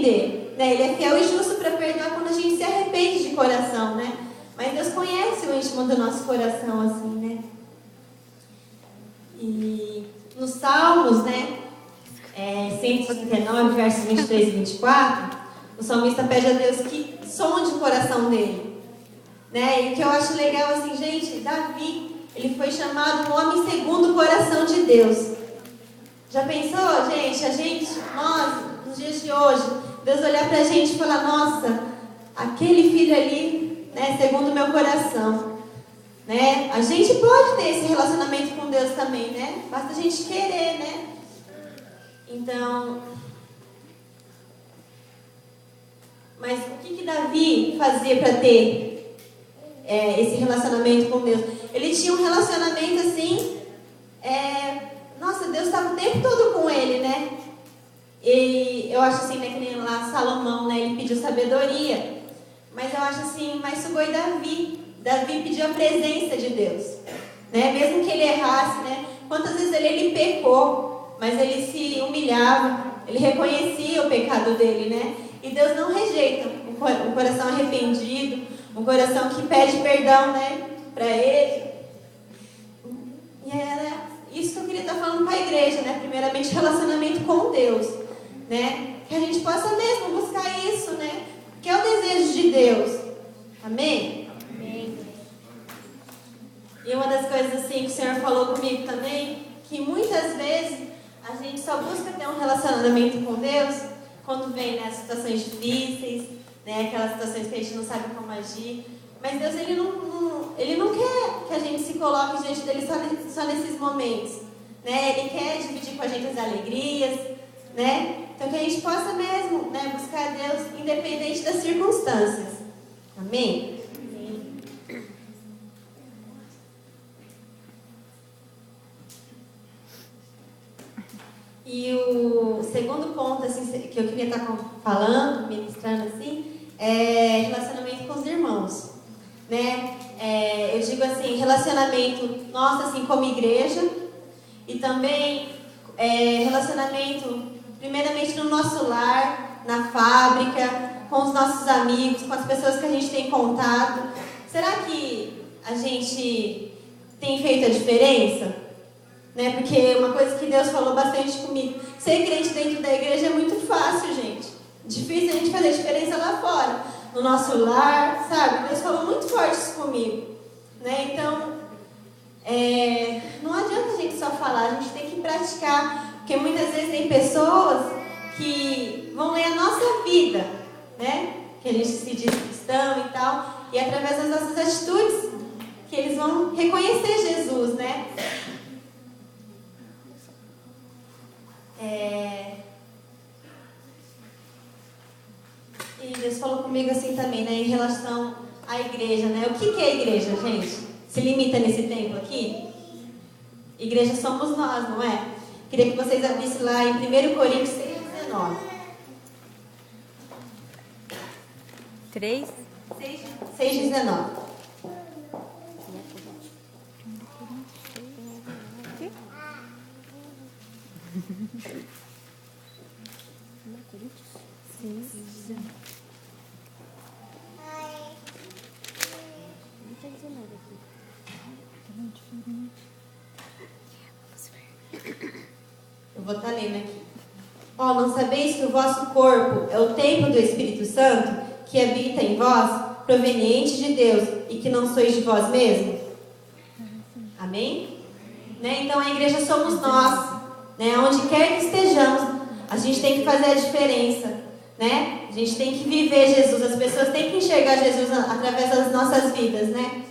arrepender, né? Ele é fiel e justo para perdoar quando a gente se arrepende de coração, né? Mas Deus conhece o íntimo do nosso coração, assim, né? E nos Salmos, né? 139, versos 23 e 24, o salmista pede a Deus que sonde o coração dele, né? E o que eu acho legal, assim, gente, Davi, ele foi chamado um homem segundo o coração de Deus. Já pensou, gente, nós, nos dias de hoje, Deus olhar pra gente e falar, nossa, aquele filho ali, né, segundo o meu coração, né? A gente pode ter esse relacionamento com Deus também, né? Basta a gente querer, né? Então, mas o que Davi fazia para ter esse relacionamento com Deus? Ele tinha um relacionamento assim, nossa, Deus estava o tempo todo com ele, né? E eu acho assim, né, que nem lá Salomão, né, ele pediu sabedoria, mas eu acho assim, mais foi Davi. Davi pediu a presença de Deus, né? Mesmo que ele errasse, né? Quantas vezes ele pecou, mas ele se humilhava, ele reconhecia o pecado dele, né? E Deus não rejeita um coração arrependido, um coração que pede perdão, né, para Ele. E era isso que eu queria estar falando para a igreja, né? Primeiramente, relacionamento com Deus, né? Que a gente possa mesmo buscar isso, né? Que é o desejo de Deus. Amém? Amém. E uma das coisas assim que o Senhor falou comigo também, que muitas vezes a gente só busca ter um relacionamento com Deus quando vem, né, situações difíceis, né, aquelas situações que a gente não sabe como agir. Mas Deus, Ele não quer que a gente se coloque diante dele só nesses momentos, né? Ele quer dividir com a gente as alegrias, né? Então que a gente possa mesmo, né, buscar Deus independente das circunstâncias. Amém? Amém. E o segundo ponto assim, que eu queria estar falando, ministrando assim, é relacionamento com os irmãos, né? Eu digo assim, relacionamento nosso assim como igreja e também relacionamento primeiramente no nosso lar, na fábrica, com os nossos amigos, com as pessoas que a gente tem contato. Será que a gente tem feito a diferença? Né? Porque uma coisa que Deus falou bastante comigo, ser crente dentro da igreja é muito fácil, gente. Difícil a gente fazer diferença lá fora, no nosso lar, sabe? Deus falou muito forte isso comigo, né? Então, não adianta a gente só falar, a gente tem que praticar, porque muitas vezes tem pessoas que vão ler a nossa vida, né? Que a gente se diz cristão e tal, e através das nossas atitudes que eles vão reconhecer Jesus, né? E Deus falou comigo assim também, né, em relação à igreja, né? O que é a igreja, gente? Se limita nesse templo aqui? Igreja somos nós, não é? Queria que vocês abrissem lá em 1 Coríntios 6:19. 6:19. Eu vou estar lendo aqui. Não sabeis que o vosso corpo é o templo do Espírito Santo, que habita em vós, proveniente de Deus, e que não sois de vós mesmos? Amém? Né? Então a igreja somos nós, né? Onde quer que estejamos, a gente tem que fazer a diferença, né? A gente tem que viver Jesus, as pessoas têm que enxergar Jesus através das nossas vidas, né?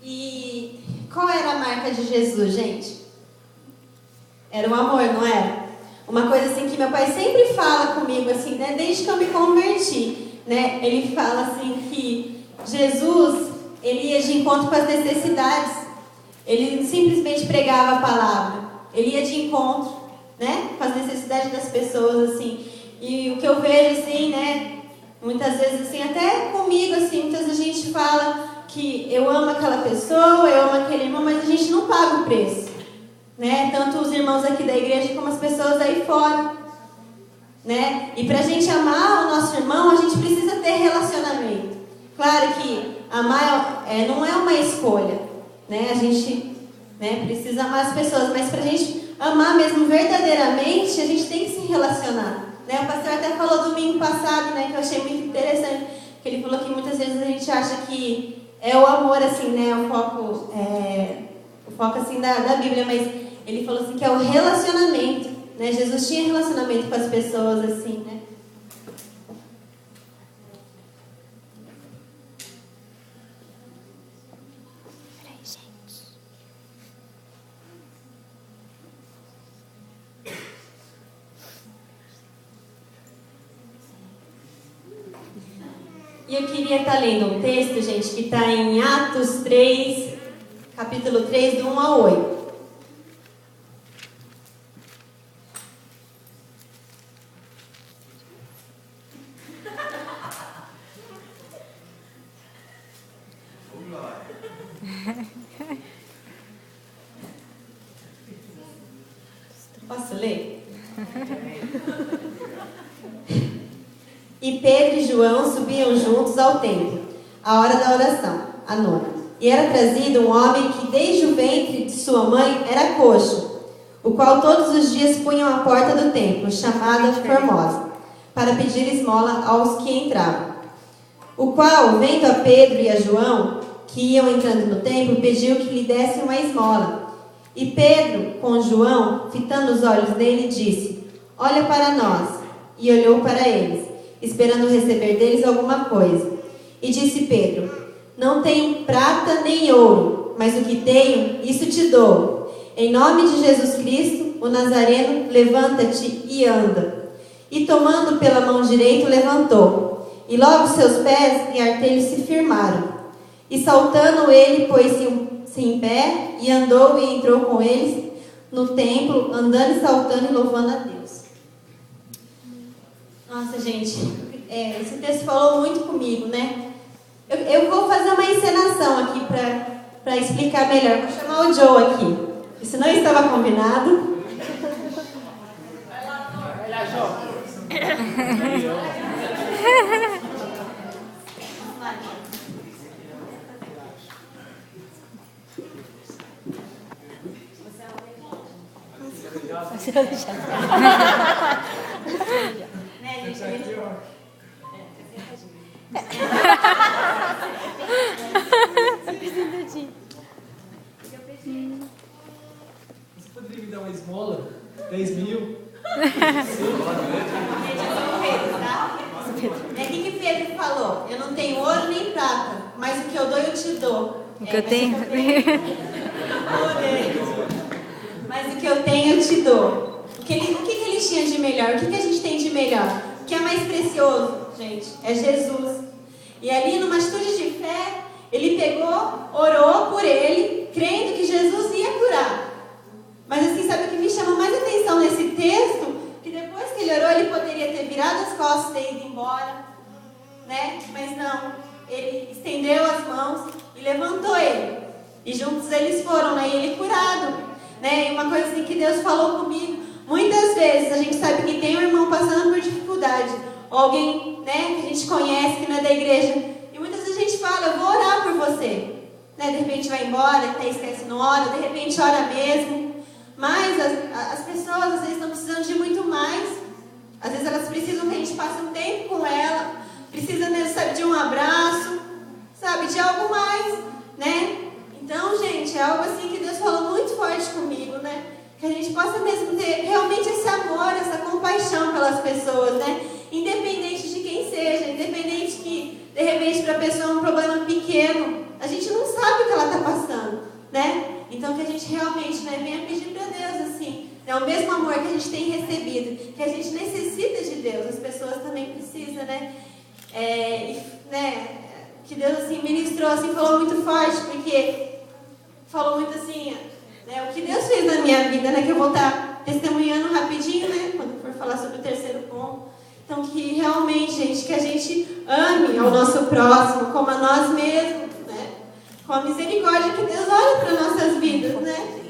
E qual era a marca de Jesus, gente? Era o amor, não era? Uma coisa assim que meu pai sempre fala comigo, assim, né? Desde que eu me converti, né? Ele fala assim que Jesus, ele ia de encontro com as necessidades. Ele simplesmente pregava a palavra. Ele ia de encontro, né? Com as necessidades das pessoas, assim. E o que eu vejo, assim, né? Muitas vezes, assim, até comigo, assim, muitas vezes a gente fala que eu amo aquela pessoa, eu amo aquele irmão, mas a gente não paga o preço, né? Tanto os irmãos aqui da igreja como as pessoas aí fora, né? E para a gente amar o nosso irmão, a gente precisa ter relacionamento. Claro que amar não é uma escolha, né? A gente, né, precisa amar as pessoas, mas para a gente amar mesmo verdadeiramente, a gente tem que se relacionar, né? O pastor até falou domingo passado, né, que eu achei muito interessante, que ele falou que muitas vezes a gente acha que é o amor, assim, né, o foco assim, da Bíblia, mas ele falou assim que é o relacionamento, né? Jesus tinha relacionamento com as pessoas, assim, né? E eu queria estar lendo um texto, gente, que está em Atos 3, capítulo 3, do 1 ao 8. Posso ler? E Pedro e João subiam juntos ao templo, à hora da oração, à nona. E era trazido um homem que desde o ventre de sua mãe era coxo, o qual todos os dias punham à porta do templo, chamada Formosa, para pedir esmola aos que entravam. O qual, vendo a Pedro e a João, que iam entrando no templo, pediu que lhe dessem uma esmola. E Pedro, com João, fitando os olhos nele, disse: Olha para nós. E olhou para eles, esperando receber deles alguma coisa. E disse Pedro: Não tenho prata nem ouro, mas o que tenho, isso te dou. Em nome de Jesus Cristo, o Nazareno, levanta-te e anda. E tomando pela mão direita, levantou. E logo seus pés e artelhos se firmaram. E saltando ele, pôs-se em pé, e andou e entrou com eles no templo, andando e saltando e louvando a Deus. Nossa, gente, esse texto falou muito comigo, né? Eu vou fazer uma encenação aqui para explicar melhor. Vou chamar o Joe aqui. Isso não estava combinado. Vai lá, Joe. Você poderia me dar uma esmola? 10 mil? O que Pedro falou? Eu não tenho ouro nem prata, mas o que eu dou eu te dou. O que eu tenho? Mas o que eu tenho eu te dou. O que ele tinha de melhor? O que a gente tem de melhor? O que é mais precioso, gente? É Jesus. E ali, numa atitude de fé, ele pegou, orou por ele, crendo que Jesus ia curar. Mas assim, sabe o que me chama mais atenção nesse texto? Que depois que ele orou, ele poderia ter virado as costas e ido embora, né? Mas não, ele estendeu as mãos e levantou ele. E juntos eles foram, né? E ele curado, né? E uma coisa assim que Deus falou comigo, muitas vezes a gente sabe que tem um irmão passando por dificuldade, ou alguém, né, que a gente conhece, que não é da igreja, e muitas vezes a gente fala: eu vou orar por você, né? De repente vai embora, até esquece, não ora, de repente ora mesmo. Mas as pessoas às vezes estão precisando de muito mais. Às vezes elas precisam que a gente passe um tempo com ela, precisa mesmo, sabe, de um abraço, sabe, de algo mais, né? Então, gente, é algo assim que Deus falou muito forte comigo, né? Que a gente possa mesmo ter realmente esse amor, essa compaixão pelas pessoas, né? Independente de quem seja, independente que, de repente, para a pessoa é um problema pequeno, a gente não sabe o que ela está passando, né? Então, que a gente realmente, né, venha pedir para Deus, assim, né, o mesmo amor que a gente tem recebido, que a gente necessita de Deus, as pessoas também precisam, né? Que Deus, assim, ministrou, assim, falou muito forte, porque falou muito assim, né, o que Deus fez na minha vida, né, que eu vou estar testemunhando rapidinho, né, quando for falar sobre o terceiro ponto. Então, que realmente, gente, que a gente ame ao nosso próximo como a nós mesmos, né, com a misericórdia que Deus olha para nossas vidas, né.